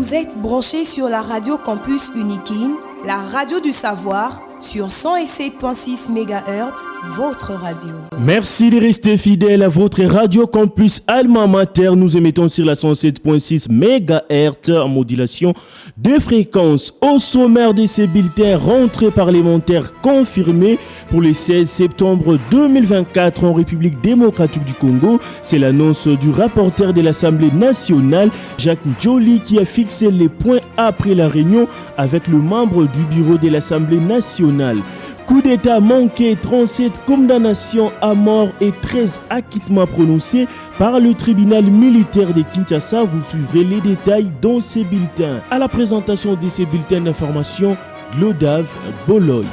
Vous êtes branchés sur la radio Campus Unikin, la radio du savoir, sur 107.6 MHz, votre radio. Merci de rester fidèle à votre radio Campus Alma Mater. Nous émettons sur la 107.6 MHz en modulation de fréquence. Au sommaire de ces bulletins, rentrée parlementaire confirmée pour le 16 septembre 2024 en République démocratique du Congo. C'est l'annonce du rapporteur de l'Assemblée nationale, Jacques Njoli, qui a fixé les points après la réunion avec le membre du bureau de l'Assemblée nationale. Coup d'État manqué, 37 condamnations à mort et 13 acquittements prononcés par le tribunal militaire de Kinshasa. Vous suivrez les détails dans ces bulletins. À la présentation de ces bulletins d'information, Glodave Boloy.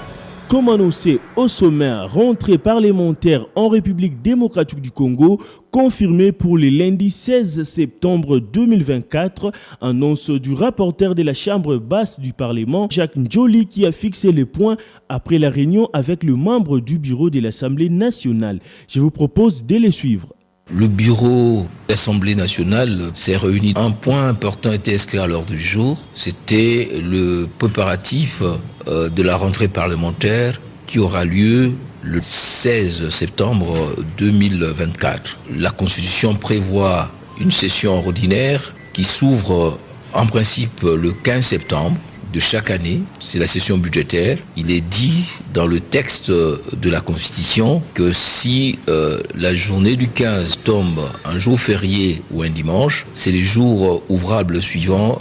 Comme annoncé au sommaire, rentrée parlementaire en République démocratique du Congo, confirmée pour le lundi 16 septembre 2024, annonce du rapporteur de la Chambre basse du Parlement, Jacques Njoli, qui a fixé les points après la réunion avec le membre du bureau de l'Assemblée nationale. Je vous propose de les suivre. Le bureau de l'Assemblée nationale s'est réuni. Un point important était inscrit à l'ordre du jour. C'était le préparatif de la rentrée parlementaire qui aura lieu le 16 septembre 2024. La Constitution prévoit une session ordinaire qui s'ouvre en principe le 15 septembre de chaque année. C'est la session budgétaire. Il est dit dans le texte de la Constitution que si la journée du 15 tombe un jour férié ou un dimanche, c'est les jours ouvrables suivants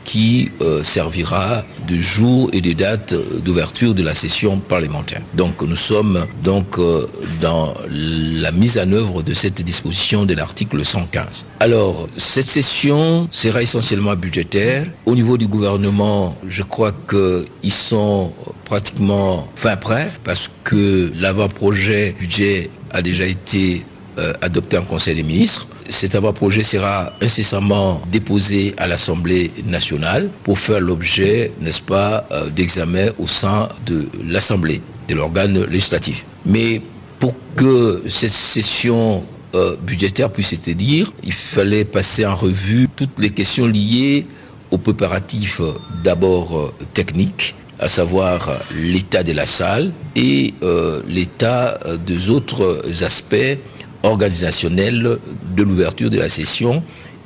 qui servira de jour et de date d'ouverture de la session parlementaire. Donc nous sommes donc dans la mise en œuvre de cette disposition de l'article 115. Alors, cette session sera essentiellement budgétaire. Au niveau du gouvernement, je crois qu'ils sont pratiquement fin prêts parce que l'avant-projet budget a déjà été adopté en Conseil des ministres. Cet avant-projet sera incessamment déposé à l'Assemblée nationale pour faire l'objet, n'est-ce pas, d'examen au sein de l'Assemblée, de l'organe législatif. Mais pour que cette session budgétaire puisse se tenir, il fallait passer en revue toutes les questions liées aux préparatifs d'abord techniques, à savoir l'état de la salle et l'état des autres aspects organisationnels de l'ouverture de la session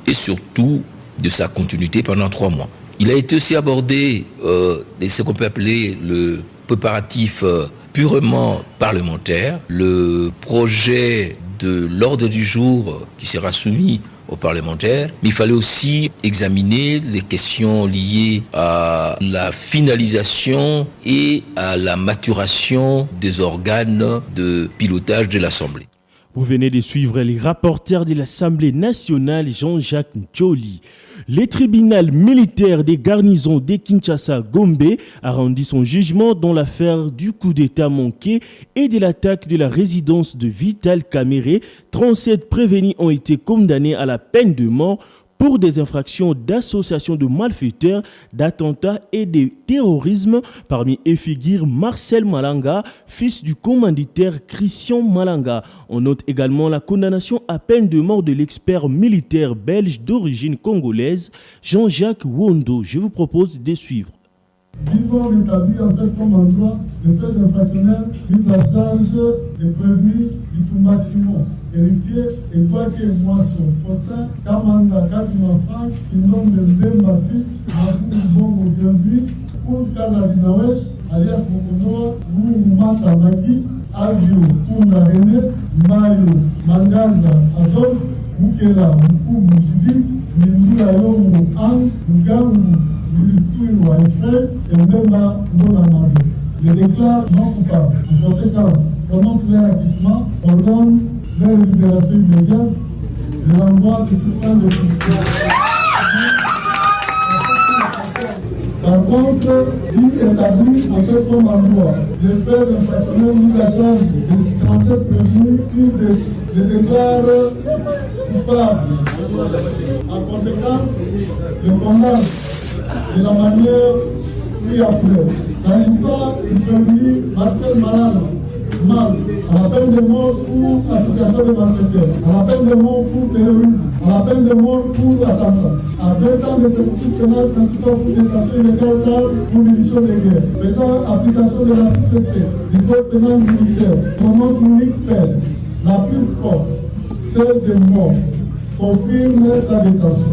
et surtout de sa continuité pendant 3 mois. Il a été aussi abordé ce qu'on peut appeler le préparatif purement parlementaire, le projet de l'ordre du jour qui sera soumis aux parlementaires, mais il fallait aussi examiner les questions liées à la finalisation et à la maturation des organes de pilotage de l'Assemblée. Vous venez de suivre les rapporteurs de l'Assemblée nationale, Jean-Jacques Njoli. Le tribunal militaire des garnisons de Kinshasa-Gombe a rendu son jugement dans l'affaire du coup d'État manqué et de l'attaque de la résidence de Vital Kamerhe. 37 prévenus ont été condamnés à la peine de mort pour des infractions d'association de malfaiteurs, d'attentats et de terrorisme. Parmi eux figure Marcel Malanga, fils du commanditaire Christian Malanga. On note également la condamnation à peine de mort de l'expert militaire belge d'origine congolaise, Jean-Jacques Wondo. Je vous propose de suivre. Vivant rétabli en fait comme endroit de faits infractionnels mis à charge des prévenus du Toumba Simon, héritier et Kwake Moisson, Faustin, Kamanga, Katima Franck, Inom Mbemba fils, Mafou Bongo Bienvi, pour Kazadinawesh, alias Mokonoa, Mata Maki, Avio, Punda René, Mayo, Mangaza, Adolphe, Mukela, Muku, Mujibik, Mindula Yongo, Ange, Mugangu, et Mbemba non amendé. Les déclare non coupables. En conséquence, prononce leur acquittement, ordonne leur libération immédiate, le renvoi de tout fin de justice. Par contre, il établit en fait comme en loi les faits infractionnels mis à charge des 37 prévenus, il les déclare coupables. En conséquence, le condamne de la manière ci-après. S'agissant du prévenu Marcel Malanga, à la peine de mort pour association de malfaiteurs, à la peine de mort pour terrorisme, à la peine de mort pour attentat, à 20 ans de servitude pénale principale pour détention illégale d'armes pour munitions de guerre. Faisant application de l'article 7 du code pénal militaire, prononce l'unique peine la plus forte, celle de mort, confirme sa détention.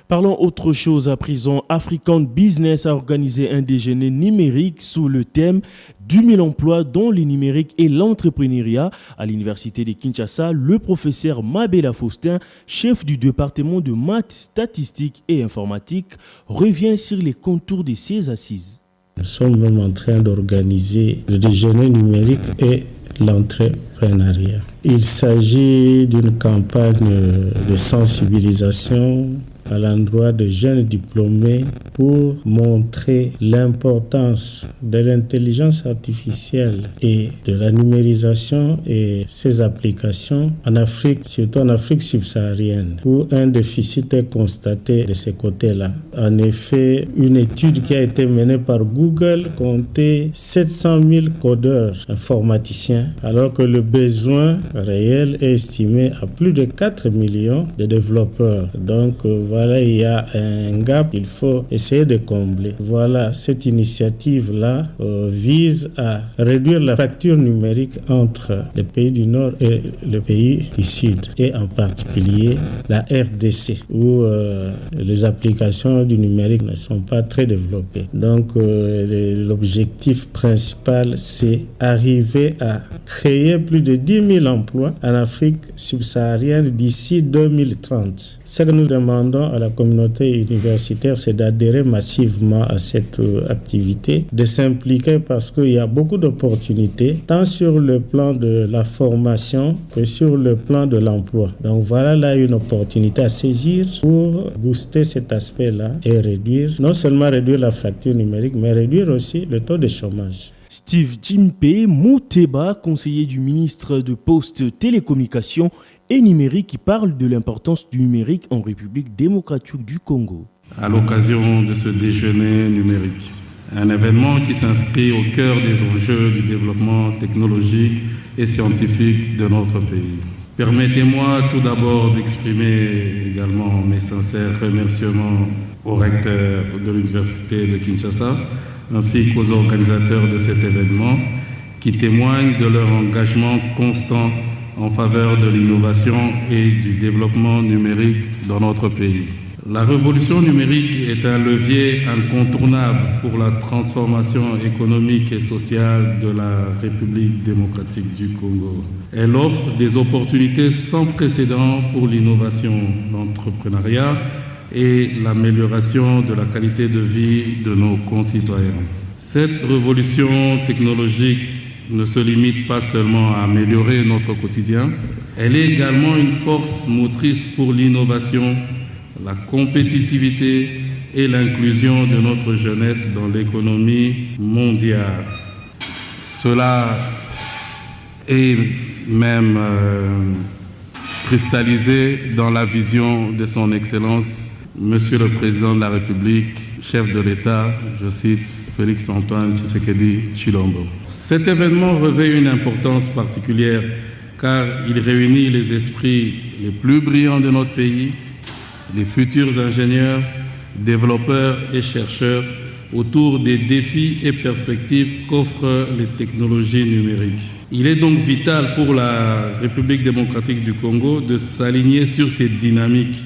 Parlons autre chose à présent. African Business a organisé un déjeuner numérique sous le thème du 1000 emplois dont le numérique et l'entrepreneuriat à l'université de Kinshasa. Le professeur Mabela Faustin, chef du département de maths, statistiques et informatique, revient sur les contours de ces assises. Nous sommes même en train d'organiser le déjeuner numérique et l'entrepreneuriat. Il s'agit d'une campagne de sensibilisation à l'endroit des jeunes diplômés pour montrer l'importance de l'intelligence artificielle et de la numérisation et ses applications en Afrique, surtout en Afrique subsaharienne, où un déficit est constaté de ce côté-là. En effet, une étude qui a été menée par Google comptait 700 000 codeurs informaticiens, alors que le besoin réel est estimé à plus de 4 millions de développeurs. Donc, voilà, il y a un gap qu'il faut essayer de combler. Voilà, cette initiative-là vise à réduire la fracture numérique entre les pays du Nord et les pays du Sud, et en particulier la RDC, où les applications du numérique ne sont pas très développées. Donc, l'objectif principal, c'est arriver à créer plus de 10 000 emplois en Afrique subsaharienne d'ici 2030. Ce que nous demandons à la communauté universitaire, c'est d'adhérer massivement à cette activité, de s'impliquer parce qu'il y a beaucoup d'opportunités, tant sur le plan de la formation que sur le plan de l'emploi. Donc voilà là une opportunité à saisir pour booster cet aspect-là et réduire, non seulement réduire la fracture numérique, mais réduire aussi le taux de chômage. Steve Jimpe Mouteba, conseiller du ministre de Postes, Télécommunications et Numérique, qui parle de l'importance du numérique en République démocratique du Congo. À l'occasion de ce déjeuner numérique, un événement qui s'inscrit au cœur des enjeux du développement technologique et scientifique de notre pays. Permettez-moi tout d'abord d'exprimer également mes sincères remerciements au recteur de l'Université de Kinshasa, ainsi qu'aux organisateurs de cet événement, qui témoignent de leur engagement constant en faveur de l'innovation et du développement numérique dans notre pays. La révolution numérique est un levier incontournable pour la transformation économique et sociale de la République démocratique du Congo. Elle offre des opportunités sans précédent pour l'innovation, l'entrepreneuriat et l'amélioration de la qualité de vie de nos concitoyens. Cette révolution technologique ne se limite pas seulement à améliorer notre quotidien, elle est également une force motrice pour l'innovation, la compétitivité et l'inclusion de notre jeunesse dans l'économie mondiale. Cela est même cristallisé dans la vision de son Excellence, Monsieur le Président de la République, chef de l'État, je cite, Félix-Antoine Tshisekedi Tshilombo. Cet événement revêt une importance particulière car il réunit les esprits les plus brillants de notre pays, les futurs ingénieurs, développeurs et chercheurs autour des défis et perspectives qu'offrent les technologies numériques. Il est donc vital pour la République démocratique du Congo de s'aligner sur cette dynamique.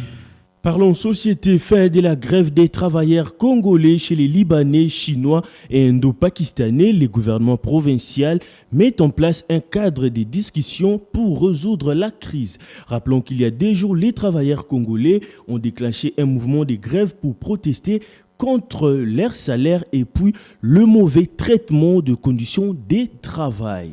Parlons société. Fin de la grève des travailleurs congolais chez les Libanais, Chinois et Indo-Pakistanais. Les gouvernements provinciaux mettent en place un cadre de discussion pour résoudre la crise. Rappelons qu'il y a 2 jours, les travailleurs congolais ont déclenché un mouvement de grève pour protester contre leur salaire et puis le mauvais traitement de conditions de travail.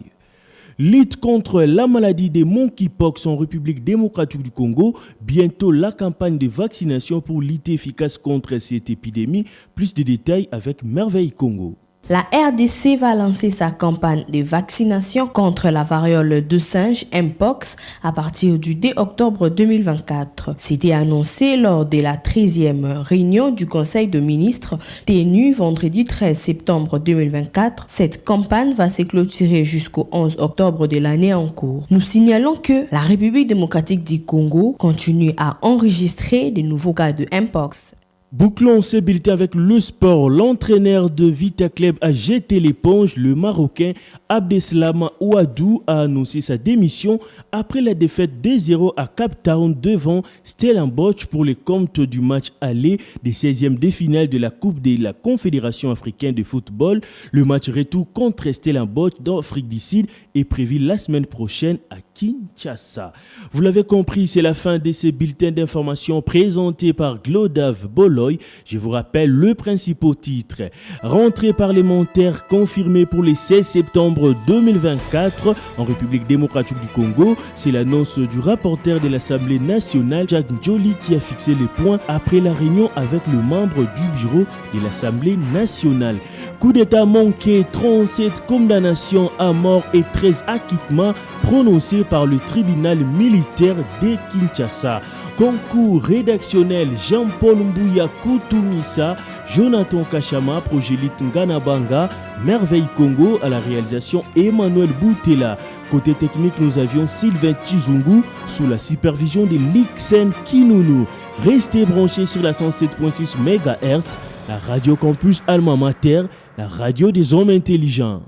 Lutte contre la maladie des monkeypox en République démocratique du Congo. Bientôt la campagne de vaccination pour lutter efficace contre cette épidémie. Plus de détails avec Merveille Congo. La RDC va lancer sa campagne de vaccination contre la variole de singe Mpox à partir du 2 octobre 2024. C'était annoncé lors de la 13e réunion du Conseil de ministres tenue vendredi 13 septembre 2024. Cette campagne va se clôturer jusqu'au 11 octobre de l'année en cours. Nous signalons que la République démocratique du Congo continue à enregistrer de nouveaux cas de Mpox. Bouclons ce bulletin avec le sport. L'entraîneur de Vita Club a jeté l'éponge. Le Marocain Abdeslam Ouadou a annoncé sa démission après la défaite 2-0 à Cape Town devant Stellenbosch pour les comptes du match aller des 16e de finale de la Coupe de la Confédération africaine de football. Le match retour contre Stellenbosch d'Afrique du Sud est prévu la semaine prochaine à Kinshasa. Vous l'avez compris, c'est la fin de ce bulletin d'information présenté par Glodave Boloy. Je vous rappelle le principal titre. Rentrée parlementaire confirmée pour le 16 septembre 2024 en République démocratique du Congo. C'est l'annonce du rapporteur de l'Assemblée nationale, Jack Njoli, qui a fixé les points après la réunion avec le membre du bureau de l'Assemblée nationale. Coup d'état manqué, 37 condamnations à mort et 13 acquittements prononcés par le tribunal militaire de Kinshasa. Concours rédactionnel Jean-Paul Mbouya Koutoumissa, Jonathan Kachama, Progélite Nganabanga, Merveille Congo à la réalisation Emmanuel Boutela. Côté technique, nous avions Sylvain Tchizungu sous la supervision de Lixen Kinounou. Restez branchés sur la 107.6 MHz, la radio campus Alma Mater, la radio des hommes intelligents.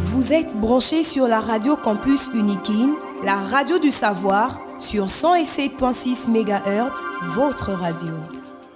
Vous êtes branchés sur la radio campus Unikin, la radio du savoir, sur 107.6 MHz, votre radio.